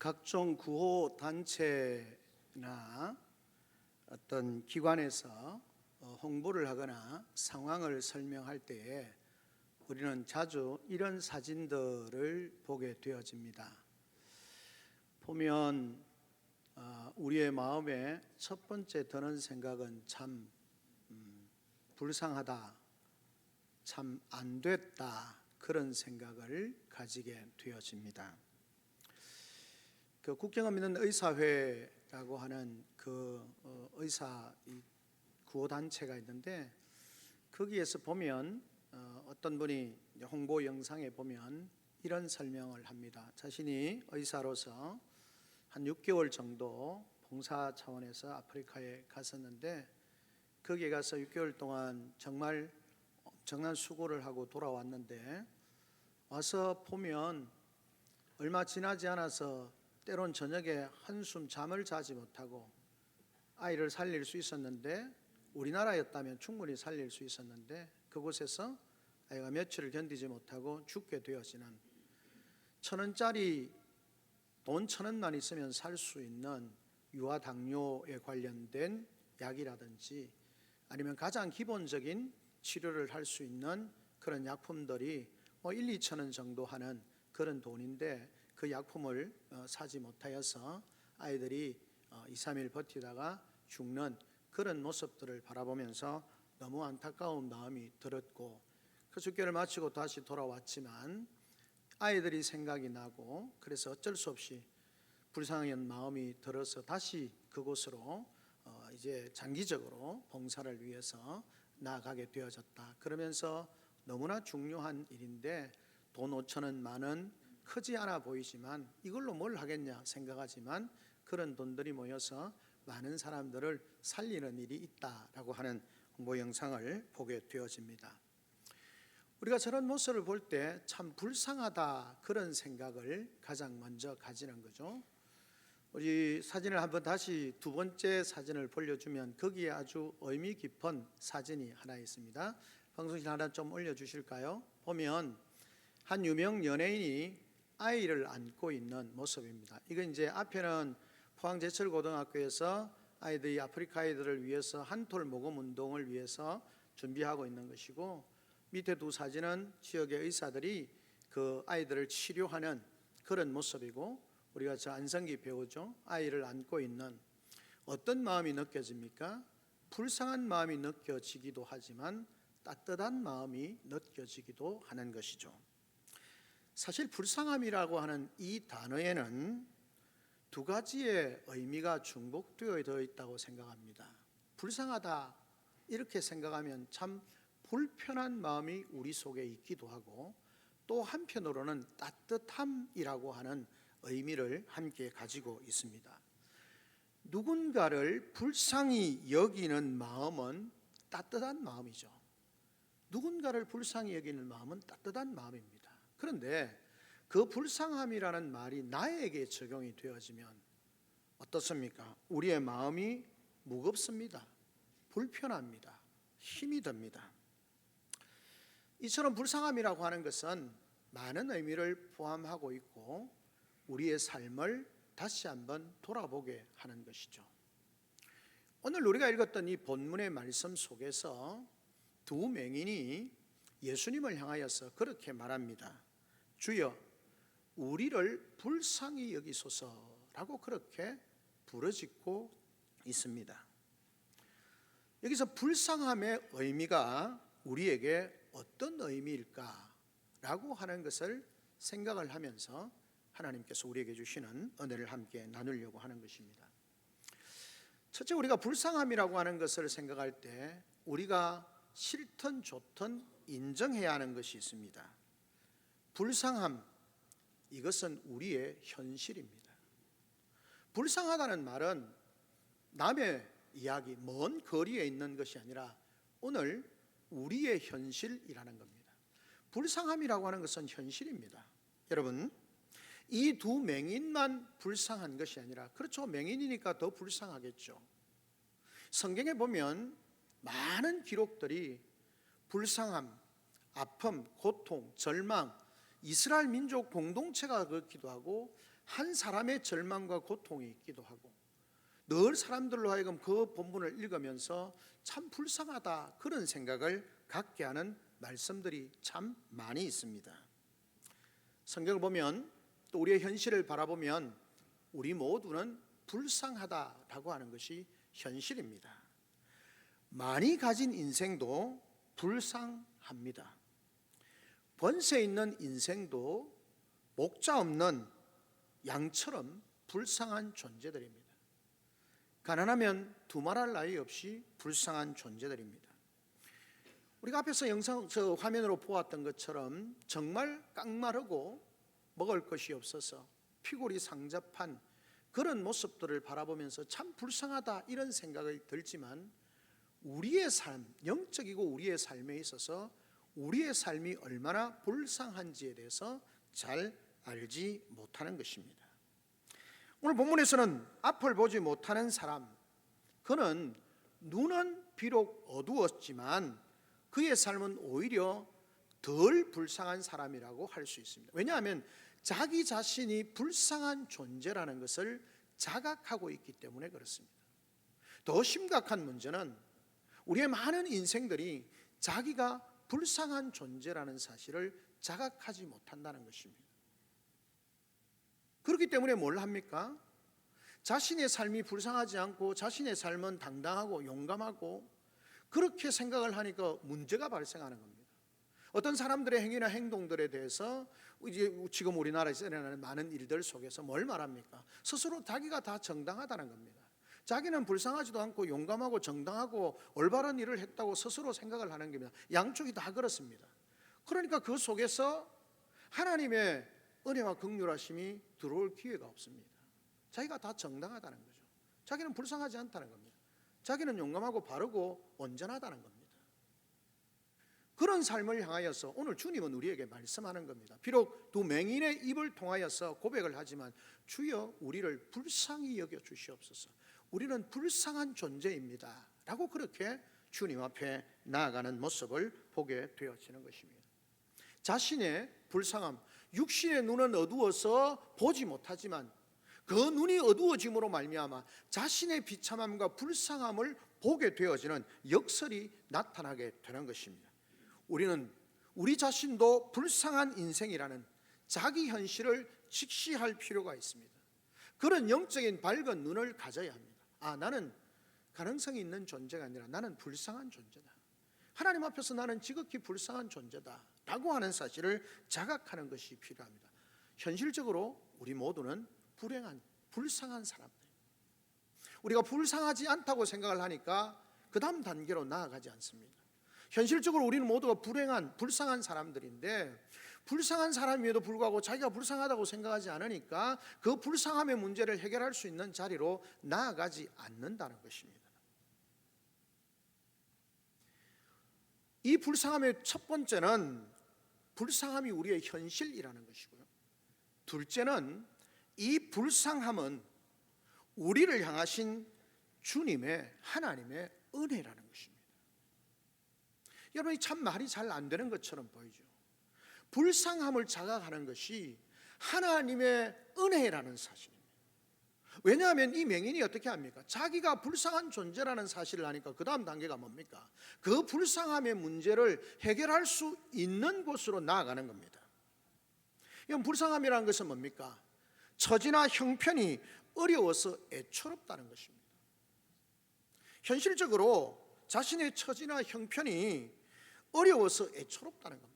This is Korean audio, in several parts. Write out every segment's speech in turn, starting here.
각종 구호 단체나 어떤 기관에서 홍보를 하거나 상황을 설명할 때에 우리는 자주 이런 사진들을 보게 되어집니다. 보면 우리의 마음에 첫 번째 드는 생각은 참 불쌍하다, 참 안 됐다, 그런 생각을 가지게 되어집니다. 그 국경을 믿는 의사회라고 하는 그 의사 구호 단체가 있는데, 거기에서 보면 어떤 분이 홍보 영상에 보면 이런 설명을 합니다. 자신이 의사로서 한 6개월 정도 봉사 차원에서 아프리카에 갔었는데, 거기에 가서 6개월 동안 정말 엄청난 수고를 하고 돌아왔는데, 와서 보면 얼마 지나지 않아서 때론 저녁에 한숨 잠을 자지 못하고 아이를 살릴 수 있었는데, 우리나라였다면 충분히 살릴 수 있었는데 그곳에서 아이가 며칠을 견디지 못하고 죽게 되어지는, 1,000원짜리 돈 1,000원만 있으면 살 수 있는 유아 당뇨에 관련된 약이라든지 아니면 가장 기본적인 치료를 할 수 있는 그런 약품들이 1, 2천 원 정도 하는 그런 돈인데, 그 약품을 사지 못하여서 아이들이 2, 3일 버티다가 죽는 그런 모습들을 바라보면서 너무 안타까운 마음이 들었고, 그 죽기를 마치고 다시 돌아왔지만 아이들이 생각이 나고, 그래서 어쩔 수 없이 불쌍한 마음이 들어서 다시 그곳으로 이제 장기적으로 봉사를 위해서 나아가게 되어졌다. 그러면서 너무나 중요한 일인데 돈 5,000원, 10,000원 크지 않아 보이지만 이걸로 뭘 하겠냐 생각하지만, 그런 돈들이 모여서 많은 사람들을 살리는 일이 있다라고 하는 홍보 영상을 보게 되어집니다. 우리가 저런 모습을 볼 때 참 불쌍하다, 그런 생각을 가장 먼저 가지는 거죠. 우리 사진을 한번 다시 두 번째 사진을 보여주면 거기에 아주 의미 깊은 사진이 하나 있습니다. 방송실 하나 좀 올려주실까요? 보면 한 유명 연예인이 아이를 안고 있는 모습입니다. 이건 이제 앞에는 포항제철고등학교에서 아이들이 아프리카 아이들을 위해서 한톨 모금 운동을 위해서 준비하고 있는 것이고, 밑에 두 사진은 지역의 의사들이 그 아이들을 치료하는 그런 모습이고, 우리가 저 안성기 배우죠, 아이를 안고 있는, 어떤 마음이 느껴집니까? 불쌍한 마음이 느껴지기도 하지만 따뜻한 마음이 느껴지기도 하는 것이죠. 사실 불쌍함이라고 하는 이 단어에는 두 가지의 의미가 중복되어 있다고 생각합니다. 불쌍하다 이렇게 생각하면 참 불편한 마음이 우리 속에 있기도 하고, 또 한편으로는 따뜻함이라고 하는 의미를 함께 가지고 있습니다. 누군가를 불쌍히 여기는 마음은 따뜻한 마음이죠. 누군가를 불쌍히 여기는 마음은 따뜻한 마음입니다. 그런데 그 불쌍함이라는 말이 나에게 적용이 되어지면 어떻습니까? 우리의 마음이 무겁습니다. 불편합니다. 힘이 듭니다. 이처럼 불쌍함이라고 하는 것은 많은 의미를 포함하고 있고, 우리의 삶을 다시 한번 돌아보게 하는 것이죠. 오늘 우리가 읽었던 이 본문의 말씀 속에서 두 맹인이 예수님을 향하여서 그렇게 말합니다. 주여, 우리를 불쌍히 여기소서라고 그렇게 부르짖고 있습니다. 여기서 불쌍함의 의미가 우리에게 어떤 의미일까라고 하는 것을 생각을 하면서 하나님께서 우리에게 주시는 은혜를 함께 나누려고 하는 것입니다. 첫째, 우리가 불쌍함이라고 하는 것을 생각할 때 우리가 싫든 좋든 인정해야 하는 것이 있습니다. 불쌍함, 이것은 우리의 현실입니다. 불쌍하다는 말은 남의 이야기, 먼 거리에 있는 것이 아니라 오늘 우리의 현실이라는 겁니다. 불쌍함이라고 하는 것은 현실입니다. 여러분, 이 두 맹인만 불쌍한 것이 아니라, 그렇죠, 맹인이니까 더 불쌍하겠죠. 성경에 보면 많은 기록들이 불쌍함, 아픔, 고통, 절망, 이스라엘 민족 공동체가 그렇기도 하고 한 사람의 절망과 고통이 있기도 하고 늘 사람들로 하여금 그 본문을 읽으면서 참 불쌍하다 그런 생각을 갖게 하는 말씀들이 참 많이 있습니다. 성경을 보면 또 우리의 현실을 바라보면 우리 모두는 불쌍하다라고 하는 것이 현실입니다. 많이 가진 인생도 불쌍합니다. 번세 있는 인생도 목자 없는 양처럼 불쌍한 존재들입니다. 가난하면 두말할 나위 없이 불쌍한 존재들입니다. 우리가 앞에서 화면으로 보았던 것처럼 정말 깡마르고 먹을 것이 없어서 피골이 상접한 그런 모습들을 바라보면서 참 불쌍하다 이런 생각이 들지만 우리의 삶, 영적이고 우리의 삶에 있어서 우리의 삶이 얼마나 불쌍한지에 대해서 잘 알지 못하는 것입니다. 오늘 본문에서는 앞을 보지 못하는 사람, 그는 눈은 비록 어두웠지만 그의 삶은 오히려 덜 불쌍한 사람이라고 할 수 있습니다. 왜냐하면 자기 자신이 불쌍한 존재라는 것을 자각하고 있기 때문에 그렇습니다. 더 심각한 문제는 우리의 많은 인생들이 자기가 불쌍한 존재라는 사실을 자각하지 못한다는 것입니다. 그렇기 때문에 뭘 합니까? 자신의 삶이 불쌍하지 않고 자신의 삶은 당당하고 용감하고 그렇게 생각을 하니까 문제가 발생하는 겁니다. 어떤 사람들의 행위나 행동들에 대해서 이제 지금 우리나라에서 일어나는 많은 일들 속에서 뭘 말합니까? 스스로 자기가 다 정당하다는 겁니다. 자기는 불쌍하지도 않고 용감하고 정당하고 올바른 일을 했다고 스스로 생각을 하는 겁니다. 양쪽이 다 그렇습니다. 그러니까 그 속에서 하나님의 은혜와 긍휼하심이 들어올 기회가 없습니다. 자기가 다 정당하다는 거죠. 자기는 불쌍하지 않다는 겁니다. 자기는 용감하고 바르고 온전하다는 겁니다. 그런 삶을 향하여서 오늘 주님은 우리에게 말씀하는 겁니다. 비록 두 맹인의 입을 통하여서 고백을 하지만 주여 우리를 불쌍히 여겨 주시옵소서. 우리는 불쌍한 존재입니다 라고 그렇게 주님 앞에 나아가는 모습을 보게 되어지는 것입니다. 자신의 불쌍함, 육신의 눈은 어두워서 보지 못하지만 그 눈이 어두워짐으로 말미암아 자신의 비참함과 불쌍함을 보게 되어지는 역설이 나타나게 되는 것입니다. 우리는 우리 자신도 불쌍한 인생이라는 자기 현실을 직시할 필요가 있습니다. 그런 영적인 밝은 눈을 가져야 합니다. 나는 가능성이 있는 존재가 아니라 나는 불쌍한 존재다. 하나님 앞에서 나는 지극히 불쌍한 존재다 라고 하는 사실을 자각하는 것이 필요합니다. 현실적으로 우리 모두는 불쌍한 사람들, 우리가 불쌍하지 않다고 생각을 하니까 그 다음 단계로 나아가지 않습니다. 현실적으로 우리는 모두가 불쌍한 사람들인데 불쌍한 사람임에도 불구하고 자기가 불쌍하다고 생각하지 않으니까 그 불쌍함의 문제를 해결할 수 있는 자리로 나아가지 않는다는 것입니다. 이 불쌍함의 첫 번째는 불쌍함이 우리의 현실이라는 것이고요. 둘째는 이 불쌍함은 우리를 향하신 주님의 하나님의 은혜라는 것입니다. 여러분이 참 말이 잘 안 되는 것처럼 보이죠. 불쌍함을 자각하는 것이 하나님의 은혜라는 사실입니다. 왜냐하면 이 맹인이 어떻게 합니까? 자기가 불쌍한 존재라는 사실을 아니까 그 다음 단계가 뭡니까? 그 불쌍함의 문제를 해결할 수 있는 곳으로 나아가는 겁니다. 이건 불쌍함이라는 것은 뭡니까? 처지나 형편이 어려워서 애처롭다는 것입니다. 현실적으로 자신의 처지나 형편이 어려워서 애처롭다는 겁니다.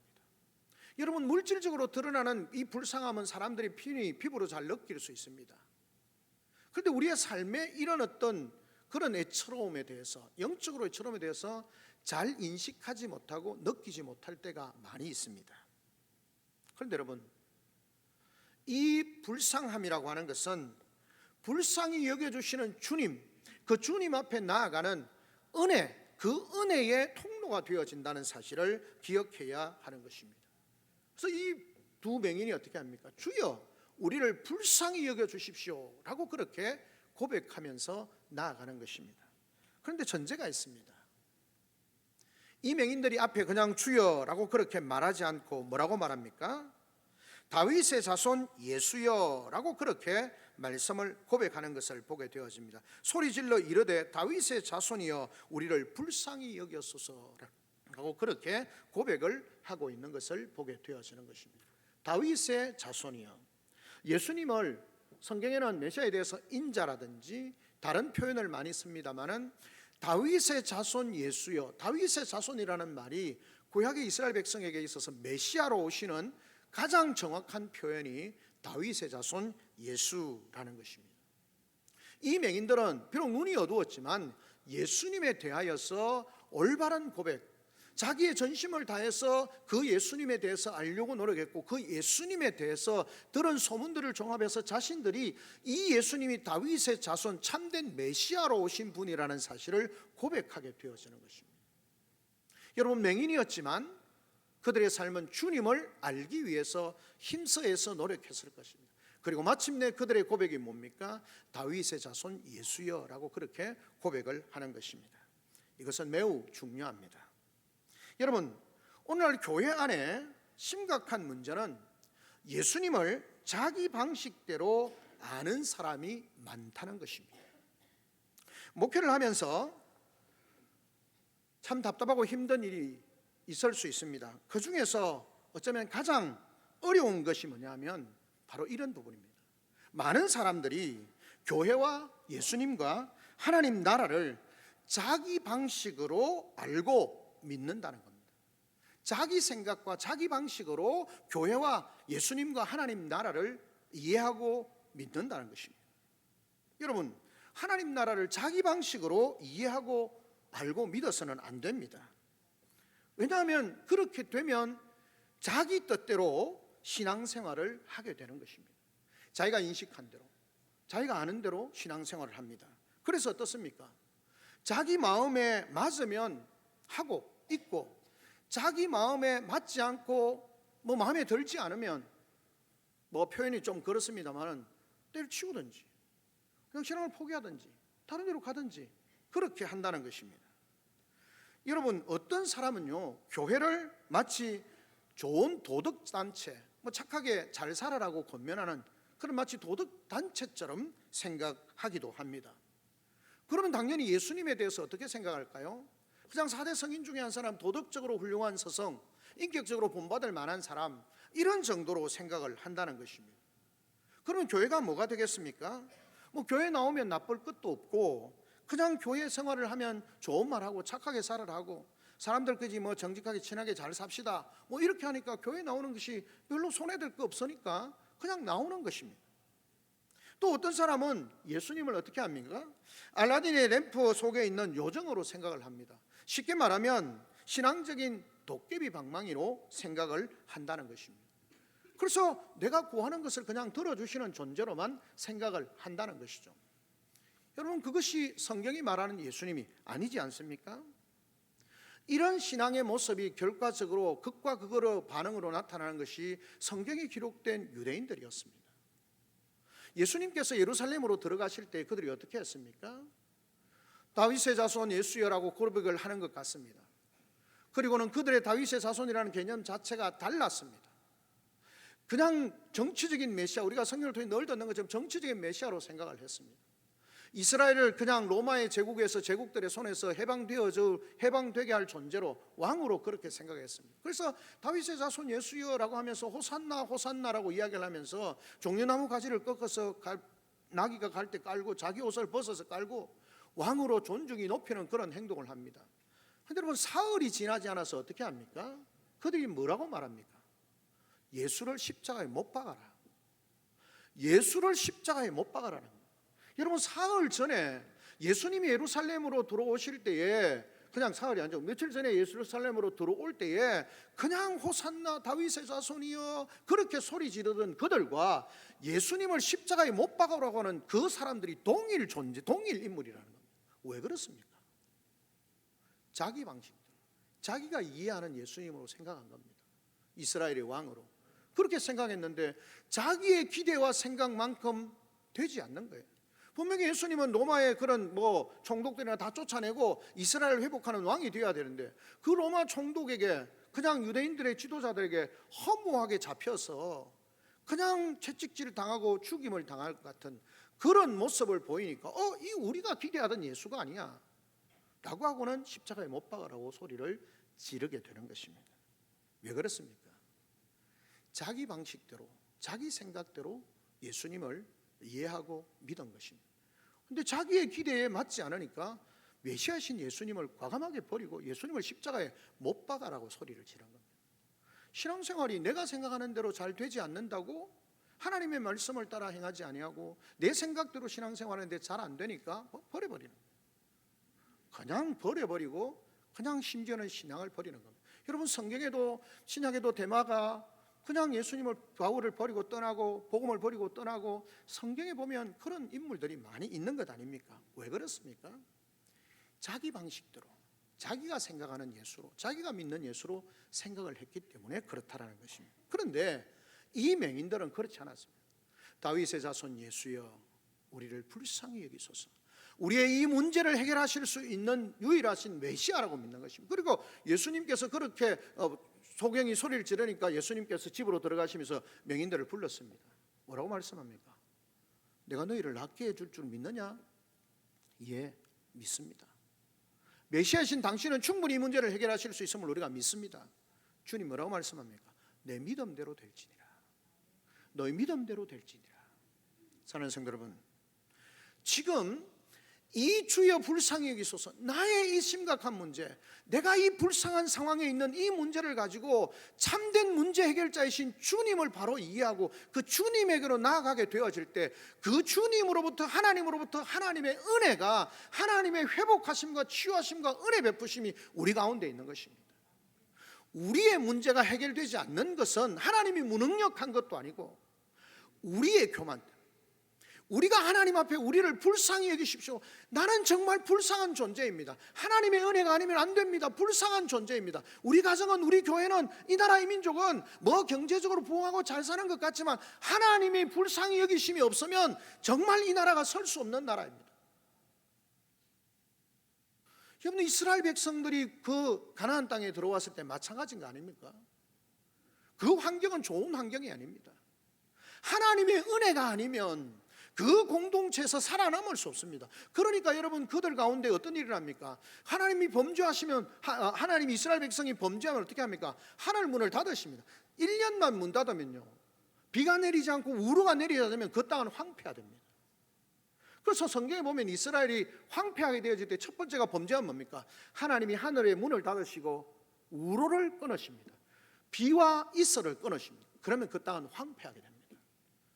여러분, 물질적으로 드러나는 이 불쌍함은 사람들이 피부로 잘 느낄 수 있습니다. 그런데 우리의 삶에 이런 어떤 그런 애처로움에 대해서, 영적으로 애처로움에 대해서 잘 인식하지 못하고 느끼지 못할 때가 많이 있습니다. 그런데 여러분, 이 불쌍함이라고 하는 것은 불쌍히 여겨주시는 주님, 그 주님 앞에 나아가는 은혜, 그 은혜의 통로가 되어진다는 사실을 기억해야 하는 것입니다. 그래서 이 두 맹인이 어떻게 합니까? 주여 우리를 불쌍히 여겨주십시오 라고 그렇게 고백하면서 나아가는 것입니다. 그런데 전제가 있습니다. 이 맹인들이 앞에 그냥 주여라고 그렇게 말하지 않고 뭐라고 말합니까? 다윗의 자손 예수여라고 그렇게 말씀을 고백하는 것을 보게 되어집니다. 소리질러 이르되 다윗의 자손이여 우리를 불쌍히 여겼소서라고 그렇게 고백을 하고 있는 것을 보게 되어지는 것입니다. 다윗의 자손이여. 예수님을 성경에는 메시아에 대해서 인자라든지 다른 표현을 많이 씁니다마는 다윗의 자손 예수여, 다윗의 자손이라는 말이 구약의 이스라엘 백성에게 있어서 메시아로 오시는 가장 정확한 표현이 다윗의 자손 예수라는 것입니다. 이 맹인들은 비록 눈이 어두웠지만 예수님에 대하여서 올바른 고백, 자기의 전심을 다해서 그 예수님에 대해서 알려고 노력했고, 그 예수님에 대해서 들은 소문들을 종합해서 자신들이 이 예수님이 다윗의 자손 참된 메시아로 오신 분이라는 사실을 고백하게 되어지는 것입니다. 여러분, 맹인이었지만 그들의 삶은 주님을 알기 위해서 힘써서 노력했을 것입니다. 그리고 마침내 그들의 고백이 뭡니까? 다윗의 자손 예수여라고 그렇게 고백을 하는 것입니다. 이것은 매우 중요합니다. 여러분, 오늘날 교회 안에 심각한 문제는 예수님을 자기 방식대로 아는 사람이 많다는 것입니다. 목회를 하면서 참 답답하고 힘든 일이 있을 수 있습니다. 그 중에서 어쩌면 가장 어려운 것이 뭐냐면 바로 이런 부분입니다. 많은 사람들이 교회와 예수님과 하나님 나라를 자기 방식으로 알고 믿는다는 겁니다. 자기 생각과 자기 방식으로 교회와 예수님과 하나님 나라를 이해하고 믿는다는 것입니다. 여러분, 하나님 나라를 자기 방식으로 이해하고 알고 믿어서는 안 됩니다. 왜냐하면 그렇게 되면 자기 뜻대로 신앙생활을 하게 되는 것입니다. 자기가 인식한 대로, 자기가 아는 대로 신앙생활을 합니다. 그래서 어떻습니까? 자기 마음에 맞으면 하고 있고, 자기 마음에 맞지 않고 마음에 들지 않으면 표현이 좀 그렇습니다만 때려치우든지 그냥 신앙을 포기하든지 다른 데로 가든지 그렇게 한다는 것입니다. 여러분, 어떤 사람은요, 교회를 마치 좋은 도덕단체, 착하게 잘 살아라고 권면하는 그런 마치 도덕단체처럼 생각하기도 합니다. 그러면 당연히 예수님에 대해서 어떻게 생각할까요? 그냥 4대 성인 중에 한 사람, 도덕적으로 훌륭한 서성, 인격적으로 본받을 만한 사람, 이런 정도로 생각을 한다는 것입니다. 그러면 교회가 뭐가 되겠습니까? 교회 나오면 나쁠 것도 없고 그냥 교회 생활을 하면 좋은 말하고 착하게 살아라고 사람들끼리 정직하게 친하게 잘 삽시다 이렇게 하니까 교회 나오는 것이 별로 손해될 거 없으니까 그냥 나오는 것입니다. 또 어떤 사람은 예수님을 어떻게 합니까? 알라딘의 램프 속에 있는 요정으로 생각을 합니다. 쉽게 말하면 신앙적인 도깨비 방망이로 생각을 한다는 것입니다. 그래서 내가 구하는 것을 그냥 들어주시는 존재로만 생각을 한다는 것이죠. 여러분, 그것이 성경이 말하는 예수님이 아니지 않습니까? 이런 신앙의 모습이 결과적으로 극과 극으로 반응으로 나타나는 것이 성경에 기록된 유대인들이었습니다. 예수님께서 예루살렘으로 들어가실 때 그들이 어떻게 했습니까? 다윗의 자손 예수여라고 고백을 하는 것 같습니다. 그리고는 그들의 다윗의 자손이라는 개념 자체가 달랐습니다. 그냥 정치적인 메시아, 우리가 성경을 통해 늘 듣는 것처럼 정치적인 메시아로 생각을 했습니다. 이스라엘을 그냥 로마의 제국에서 제국들의 손에서 해방되게 할 존재로, 왕으로 그렇게 생각했습니다. 그래서 다윗의 자손 예수여라고 하면서 호산나 호산나라고 이야기를 하면서 종려나무 가지를 꺾어서 나귀가 갈 때 깔고 자기 옷을 벗어서 깔고 왕으로 존중이 높이는 그런 행동을 합니다. 그런데 여러분, 사흘이 지나지 않아서 어떻게 합니까? 그들이 뭐라고 말합니까? 예수를 십자가에 못 박아라. 예수를 십자가에 못 박아라는 거예요. 여러분, 사흘 전에 예수님이 예루살렘으로 들어오실 때에, 그냥 사흘이 아니죠, 며칠 전에 예루살렘으로 들어올 때에 그냥 호산나 다윗의 자손이여 그렇게 소리 지르던 그들과 예수님을 십자가에 못 박으라고 하는 그 사람들이 동일 존재, 동일 인물이라는 겁니다. 왜 그렇습니까? 자기 방식대로, 자기가 이해하는 예수님으로 생각한 겁니다. 이스라엘의 왕으로 그렇게 생각했는데 자기의 기대와 생각만큼 되지 않는 거예요. 분명히 예수님은 로마의 그런 총독들이나 다 쫓아내고 이스라엘을 회복하는 왕이 되어야 되는데 그 로마 총독에게, 그냥 유대인들의 지도자들에게 허무하게 잡혀서 그냥 채찍질 당하고 죽임을 당할 것 같은 그런 모습을 보이니까 이 우리가 기대하던 예수가 아니야 라고 하고는 십자가에 못 박으라고 소리를 지르게 되는 것입니다. 왜 그렇습니까? 자기 방식대로 자기 생각대로 예수님을 이해하고 믿은 것입니다. 그런데 자기의 기대에 맞지 않으니까 메시아신 예수님을 과감하게 버리고 예수님을 십자가에 못 박아라고 소리를 지른 겁니다. 신앙생활이 내가 생각하는 대로 잘 되지 않는다고 하나님의 말씀을 따라 행하지 아니하고 내 생각대로 신앙생활하는데 잘 안 되니까 버려버리는 거예요. 그냥 버려버리고 그냥 심지어는 신앙을 버리는 겁니다. 여러분 성경에도 신약에도 데마가 그냥 예수님을 바울을 버리고 떠나고 복음을 버리고 떠나고 성경에 보면 그런 인물들이 많이 있는 것 아닙니까? 왜 그렇습니까? 자기 방식대로 자기가 생각하는 예수로 자기가 믿는 예수로 생각을 했기 때문에 그렇다라는 것입니다. 그런데 이 맹인들은 그렇지 않았습니다. 다윗의 자손 예수여 우리를 불쌍히 여기소서. 우리의 이 문제를 해결하실 수 있는 유일하신 메시아라고 믿는 것입니다. 그리고 예수님께서 그렇게 소경이 소리를 지르니까 예수님께서 집으로 들어가시면서 맹인들을 불렀습니다. 뭐라고 말씀합니까? 내가 너희를 낫게 해줄 줄 믿느냐? 예, 믿습니다. 메시아신 당신은 충분히 이 문제를 해결하실 수 있음을 우리가 믿습니다. 주님 뭐라고 말씀합니까? 내 믿음대로 될지니라. 너희 믿음대로 될지니라. 사랑하는 성도 여러분, 지금 이 주여 불쌍히 여기소서, 나의 이 심각한 문제, 내가 이 불쌍한 상황에 있는 이 문제를 가지고 참된 문제 해결자이신 주님을 바로 이해하고 그 주님에게로 나아가게 되어질 때 그 주님으로부터 하나님으로부터 하나님의 은혜가, 하나님의 회복하심과 치유하심과 은혜 베푸심이 우리 가운데 있는 것입니다. 우리의 문제가 해결되지 않는 것은 하나님이 무능력한 것도 아니고 우리의 교만, 우리가 하나님 앞에 우리를 불쌍히 여기십시오. 나는 정말 불쌍한 존재입니다. 하나님의 은혜가 아니면 안 됩니다. 불쌍한 존재입니다. 우리 가정은, 우리 교회는, 이 나라, 이 민족은 뭐 경제적으로 부흥하고 잘 사는 것 같지만 하나님이 불쌍히 여기심이 없으면 정말 이 나라가 설 수 없는 나라입니다. 여러분, 이스라엘 백성들이 그 가나안 땅에 들어왔을 때 마찬가지인 거 아닙니까? 그 환경은 좋은 환경이 아닙니다. 하나님의 은혜가 아니면 그 공동체에서 살아남을 수 없습니다. 그러니까 여러분, 그들 가운데 어떤 일을 합니까? 하나님이 범죄하시면, 하나님이 이스라엘 백성이 범죄하면 어떻게 합니까? 하늘 문을 닫으십니다. 1년만 문 닫으면요, 비가 내리지 않고 우루가 내리지 않으면 그 땅은 황폐화됩니다. 그래서 성경에 보면 이스라엘이 황폐하게 되어질 때 첫 번째가 범죄한 뭡니까? 하나님이 하늘의 문을 닫으시고 우루를 끊으십니다. 비와 이슬을 끊으십니다. 그러면 그 땅은 황폐하게 됩니다.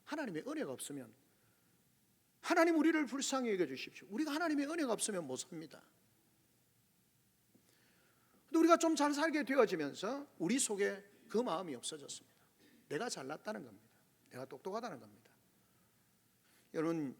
하나님의 은혜가 없으면, 하나님 우리를 불쌍히 여겨주십시오. 우리가 하나님의 은혜가 없으면 못 삽니다. 근데 우리가 좀 잘 살게 되어지면서 우리 속에 그 마음이 없어졌습니다. 내가 잘났다는 겁니다. 내가 똑똑하다는 겁니다. 여러분,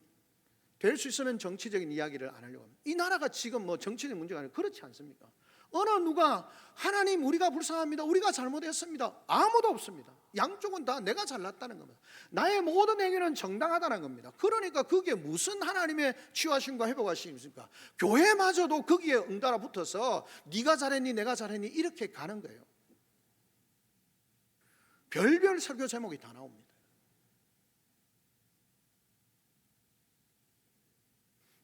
될 수 있으면 정치적인 이야기를 안 하려고 합니다. 이 나라가 지금 뭐 정치적 문제가 아니라 그렇지 않습니까? 어느 누가 하나님 우리가 불쌍합니다, 우리가 잘못했습니다, 아무도 없습니다. 양쪽은 다 내가 잘났다는 겁니다. 나의 모든 행위는 정당하다는 겁니다. 그러니까 그게 무슨 하나님의 치유하심과 회복하심입니까? 교회마저도 거기에 응달아 붙어서 네가 잘했니 내가 잘했니 이렇게 가는 거예요. 별별 설교 제목이 다 나옵니다.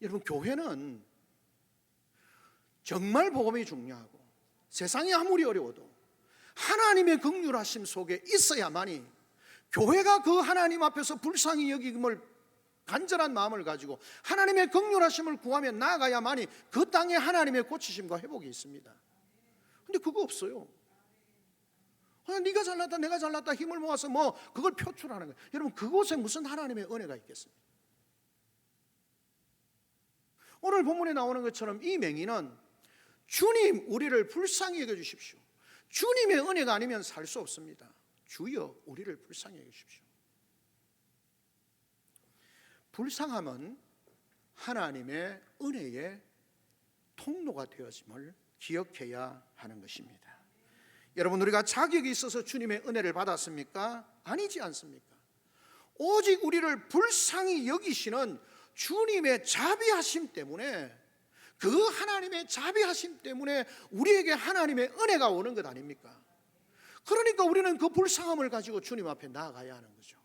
여러분, 교회는 정말 복음이 중요하고 세상이 아무리 어려워도 하나님의 긍휼하심 속에 있어야만이 교회가 그 하나님 앞에서 불쌍히 여김을 간절한 마음을 가지고 하나님의 긍휼하심을 구하며 나아가야만이 그 땅에 하나님의 고치심과 회복이 있습니다. 근데 그거 없어요. 네가 잘났다 내가 잘났다 힘을 모아서 뭐 그걸 표출하는 거예요. 여러분, 그곳에 무슨 하나님의 은혜가 있겠습니까? 오늘 본문에 나오는 것처럼 이 맹인은 주님 우리를 불쌍히 여겨주십시오, 주님의 은혜가 아니면 살 수 없습니다, 주여 우리를 불쌍히 여겨주십시오. 불쌍함은 하나님의 은혜의 통로가 되어짐을 기억해야 하는 것입니다. 여러분, 우리가 자격이 있어서 주님의 은혜를 받았습니까? 아니지 않습니까? 오직 우리를 불쌍히 여기시는 주님의 자비하심 때문에, 그 하나님의 자비하심 때문에 우리에게 하나님의 은혜가 오는 것 아닙니까? 그러니까 우리는 그 불쌍함을 가지고 주님 앞에 나아가야 하는 거죠.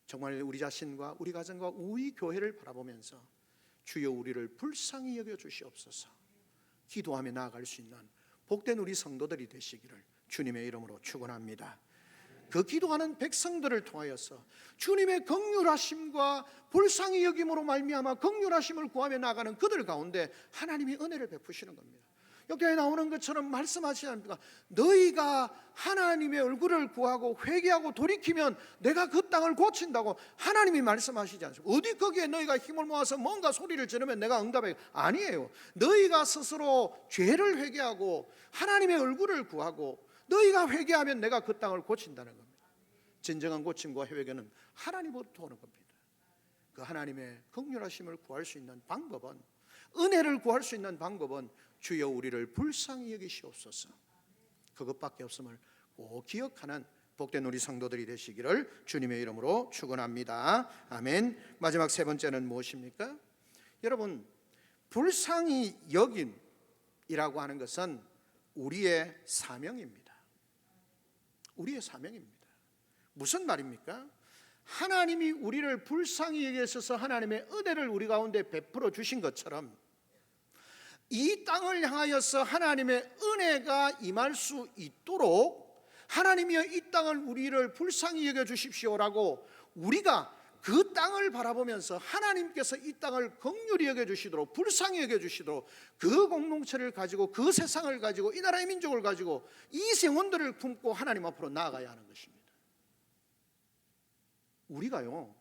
정말 우리 자신과 우리 가정과 우리 교회를 바라보면서 주여 우리를 불쌍히 여겨 주시옵소서 기도하며 나아갈 수 있는 복된 우리 성도들이 되시기를 주님의 이름으로 축원합니다. 그 기도하는 백성들을 통하여서 주님의 긍휼하심과 불쌍히 여김으로 말미암아 긍휼하심을 구하며 나아가는 그들 가운데 하나님이 은혜를 베푸시는 겁니다. 여기에 나오는 것처럼 말씀하시지 않습니까? 너희가 하나님의 얼굴을 구하고 회개하고 돌이키면 내가 그 땅을 고친다고 하나님이 말씀하시지 않습니까? 어디 거기에 너희가 힘을 모아서 뭔가 소리를 지르면 내가 응답해? 아니에요. 너희가 스스로 죄를 회개하고 하나님의 얼굴을 구하고 너희가 회개하면 내가 그 땅을 고친다는 겁니다. 진정한 고침과 회개는 하나님으로부터 오는 겁니다. 그 하나님의 긍휼하심을 구할 수 있는 방법은, 은혜를 구할 수 있는 방법은 주여 우리를 불쌍히 여기시옵소서, 그것밖에 없음을 꼭 기억하는 복된 우리 성도들이 되시기를 주님의 이름으로 축원합니다. 아멘. 마지막 세 번째는 무엇입니까? 여러분, 불쌍히 여김이라고 하는 것은 우리의 사명입니다. 우리의 사명입니다. 무슨 말입니까? 하나님이 우리를 불쌍히 여기셔서 하나님의 은혜를 우리 가운데 베풀어 주신 것처럼 이 땅을 향하여서 하나님의 은혜가 임할 수 있도록 하나님이여 이 땅을 우리를 불쌍히 여겨 주십시오라고 우리가 그 땅을 바라보면서 하나님께서 이 땅을 긍휼히 여겨 주시도록, 불쌍히 여겨 주시도록 그 공동체를 가지고, 그 세상을 가지고, 이 나라의 민족을 가지고 이 생원들을 품고 하나님 앞으로 나아가야 하는 것입니다. 우리가요,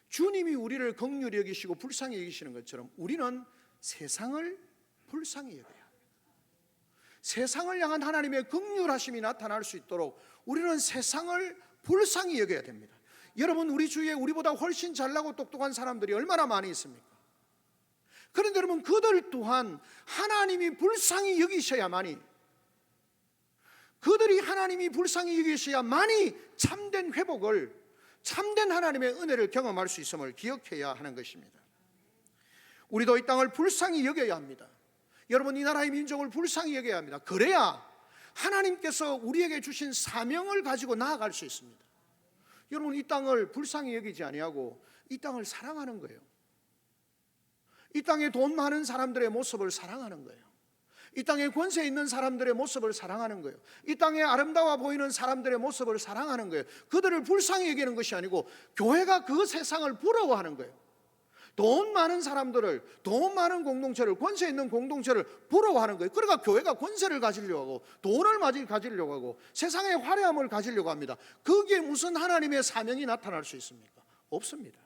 주님이 우리를 긍휼히 여기시고 불쌍히 여기시는 것처럼 우리는 세상을 불쌍히 여겨야 합니다. 세상을 향한 하나님의 긍휼하심이 나타날 수 있도록 우리는 세상을 불쌍히 여겨야 됩니다. 여러분, 우리 주위에 우리보다 훨씬 잘나고 똑똑한 사람들이 얼마나 많이 있습니까? 그런데 여러분, 그들 또한 하나님이 불쌍히 여기셔야만이, 그들이 하나님이 불쌍히 여기셔야만이 참된 회복을, 참된 하나님의 은혜를 경험할 수 있음을 기억해야 하는 것입니다. 우리도 이 땅을 불쌍히 여겨야 합니다. 여러분, 이 나라의 민족을 불쌍히 여겨야 합니다. 그래야 하나님께서 우리에게 주신 사명을 가지고 나아갈 수 있습니다. 여러분, 이 땅을 불쌍히 여기지 아니하고 이 땅을 사랑하는 거예요. 이 땅에 돈 많은 사람들의 모습을 사랑하는 거예요. 이 땅에 권세 있는 사람들의 모습을 사랑하는 거예요. 이 땅에 아름다워 보이는 사람들의 모습을 사랑하는 거예요. 그들을 불쌍히 여기는 것이 아니고 교회가 그 세상을 부러워하는 거예요. 돈 많은 사람들을, 돈 많은 공동체를, 권세 있는 공동체를 부러워하는 거예요. 그러니까 교회가 권세를 가지려고 하고 돈을 가지려고 하고 세상의 화려함을 가지려고 합니다. 거기에 무슨 하나님의 사명이 나타날 수 있습니까? 없습니다.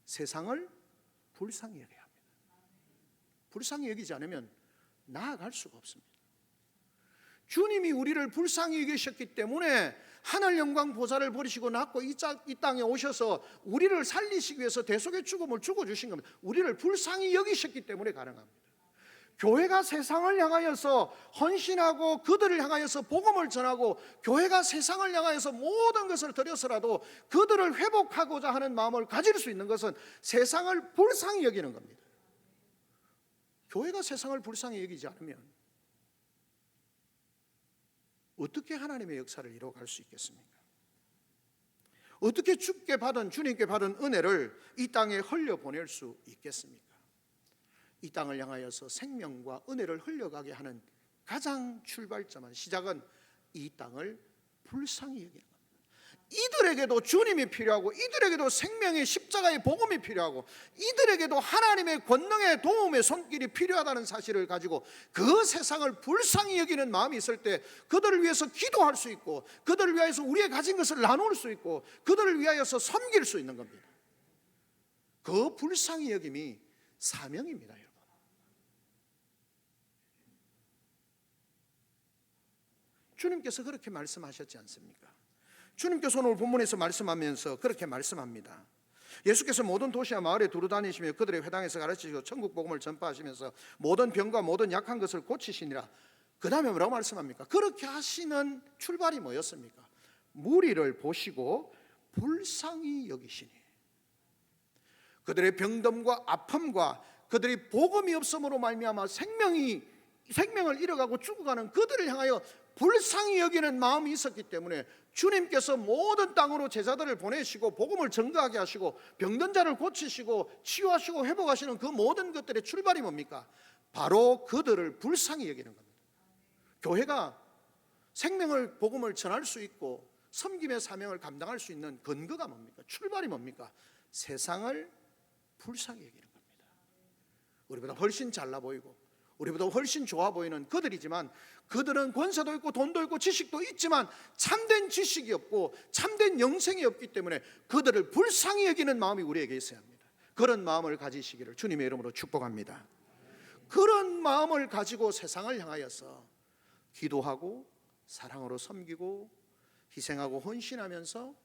세상을 불쌍히 여겨야 합니다. 불쌍히 여기지 않으면 나아갈 수가 없습니다. 주님이 우리를 불쌍히 여기셨기 때문에 하늘 영광 보좌를 버리시고 낳고 이 땅에 오셔서 우리를 살리시기 위해서 대속의 죽음을 죽어주신 겁니다. 우리를 불쌍히 여기셨기 때문에 가능합니다. 교회가 세상을 향하여서 헌신하고 그들을 향하여서 복음을 전하고 교회가 세상을 향하여서 모든 것을 들여서라도 그들을 회복하고자 하는 마음을 가질 수 있는 것은 세상을 불쌍히 여기는 겁니다. 교회가 세상을 불쌍히 여기지 않으면 어떻게 하나님의 역사를 이루어갈 수 있겠습니까? 어떻게 주님께 받은 은혜를 이 땅에 흘려보낼 수 있겠습니까? 이 땅을 향하여서 생명과 은혜를 흘려가게 하는 가장 출발점은, 시작은 이 땅을 불쌍히 여기는 겁니다. 이들에게도 주님이 필요하고, 이들에게도 생명의 십자가의 복음이 필요하고, 이들에게도 하나님의 권능의 도움의 손길이 필요하다는 사실을 가지고 그 세상을 불쌍히 여기는 마음이 있을 때 그들을 위해서 기도할 수 있고, 그들을 위하여서 우리의 가진 것을 나눌 수 있고, 그들을 위하여서 섬길 수 있는 겁니다. 그 불쌍히 여김이 사명입니다, 여러분. 주님께서 그렇게 말씀하셨지 않습니까? 주님께서 오늘 본문에서 말씀하면서 그렇게 말씀합니다. 예수께서 모든 도시와 마을에 두루다니시며 그들의 회당에서 가르치시고 천국 복음을 전파하시면서 모든 병과 모든 약한 것을 고치시니라. 그 다음에 뭐라고 말씀합니까? 그렇게 하시는 출발이 뭐였습니까? 무리를 보시고 불쌍히 여기시니, 그들의 병듦과 아픔과 그들이 복음이 없음으로 말미암아 생명을 잃어가고 죽어가는 그들을 향하여 불쌍히 여기는 마음이 있었기 때문에 주님께서 모든 땅으로 제자들을 보내시고 복음을 전가하게 하시고 병든 자를 고치시고 치유하시고 회복하시는 그 모든 것들의 출발이 뭡니까? 바로 그들을 불쌍히 여기는 겁니다. 교회가 생명을 복음을 전할 수 있고 섬김의 사명을 감당할 수 있는 근거가 뭡니까? 출발이 뭡니까? 세상을 불쌍히 여기는 겁니다. 우리보다 훨씬 잘나 보이고 우리보다 훨씬 좋아 보이는 그들이지만 그들은 권세도 있고 돈도 있고 지식도 있지만 참된 지식이 없고 참된 영생이 없기 때문에 그들을 불쌍히 여기는 마음이 우리에게 있어야 합니다. 그런 마음을 가지시기를 주님의 이름으로 축복합니다. 그런 마음을 가지고 세상을 향하여서 기도하고 사랑으로 섬기고 희생하고 헌신하면서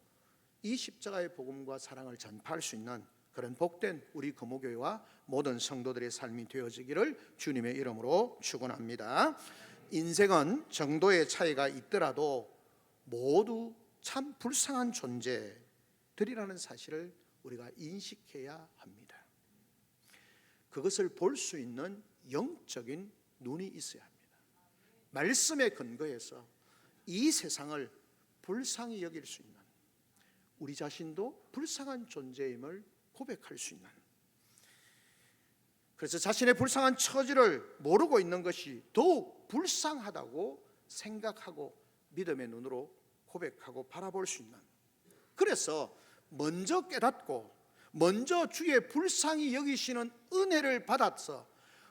이 십자가의 복음과 사랑을 전파할 수 있는 그런 복된 우리 금호교회와 모든 성도들의 삶이 되어지기를 주님의 이름으로 축원합니다. 인생은 정도의 차이가 있더라도 모두 참 불쌍한 존재들이라는 사실을 우리가 인식해야 합니다. 그것을 볼 수 있는 영적인 눈이 있어야 합니다. 말씀에 근거해서 이 세상을 불쌍히 여길 수 있는, 우리 자신도 불쌍한 존재임을 고백할 수 있는, 그래서 자신의 불쌍한 처지를 모르고 있는 것이 더욱 불쌍하다고 생각하고 믿음의 눈으로 고백하고 바라볼 수 있는, 그래서 먼저 깨닫고 먼저 주의 불쌍히 여기시는 은혜를 받아서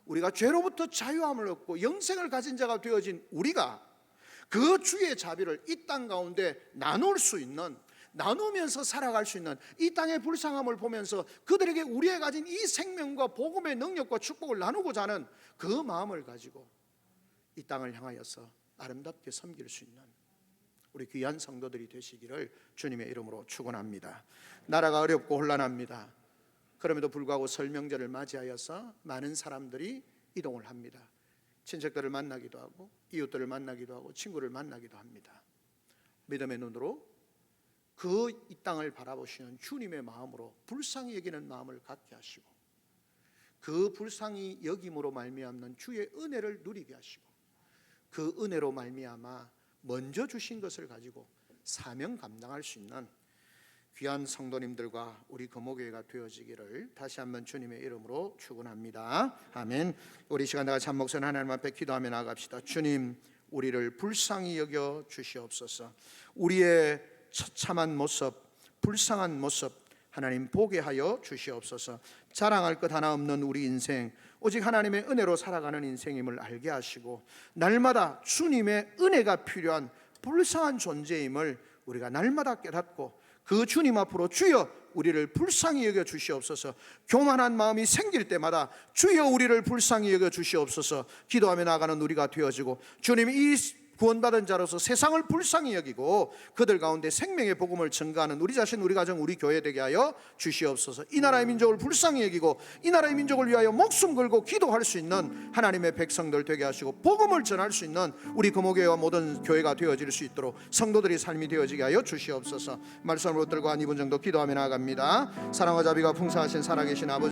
우리가 죄로부터 자유함을 얻고 영생을 가진 자가 되어진 우리가 그 주의 자비를 이 땅 가운데 나눌 수 있는, 나누면서 살아갈 수 있는, 이 땅의 불쌍함을 보면서 그들에게 우리의 가진 이 생명과 복음의 능력과 축복을 나누고자 하는 그 마음을 가지고 이 땅을 향하여서 아름답게 섬길 수 있는 우리 귀한 성도들이 되시기를 주님의 이름으로 축원합니다. 나라가 어렵고 혼란합니다. 그럼에도 불구하고 설 명절을 맞이하여서 많은 사람들이 이동을 합니다. 친척들을 만나기도 하고 이웃들을 만나기도 하고 친구를 만나기도 합니다. 믿음의 눈으로 그 이 땅을 바라보시는 주님의 마음으로 불쌍히 여기는 마음을 갖게 하시고 그 불쌍히 여김으로 말미암는 주의 은혜를 누리게 하시고 그 은혜로 말미암아 먼저 주신 것을 가지고 사명 감당할 수 있는 귀한 성도님들과 우리 금호교회가 되어지기를 다시 한번 주님의 이름으로 축원합니다. 아멘. 우리 시간 다 같이 한 목소리 하나님 앞에 기도하며 나갑시다. 주님, 우리를 불쌍히 여겨 주시옵소서. 우리의 처참한 모습, 불쌍한 모습 하나님 보게 하여 주시옵소서. 자랑할 것 하나 없는 우리 인생, 오직 하나님의 은혜로 살아가는 인생임을 알게 하시고 날마다 주님의 은혜가 필요한 불쌍한 존재임을 우리가 날마다 깨닫고 그 주님 앞으로 주여 우리를 불쌍히 여겨 주시옵소서. 교만한 마음이 생길 때마다 주여 우리를 불쌍히 여겨 주시옵소서 기도하며 나가는 우리가 되어지고 주님이 이 구원받은 자로서 세상을 불쌍히 여기고 그들 가운데 생명의 복음을 전가하는 우리 자신, 우리 가정, 우리 교회 되게 하여 주시옵소서. 이 나라의 민족을 불쌍히 여기고 이 나라의 민족을 위하여 목숨 걸고 기도할 수 있는 하나님의 백성들 되게 하시고 복음을 전할 수 있는 우리 금호교회와 모든 교회가 되어질 수 있도록 성도들이 삶이 되어지게 하여 주시옵소서. 말씀으로 들고 한 2분 정도 기도하며 나아갑니다. 사랑과 자비가 풍성하신 살아계신 아버지,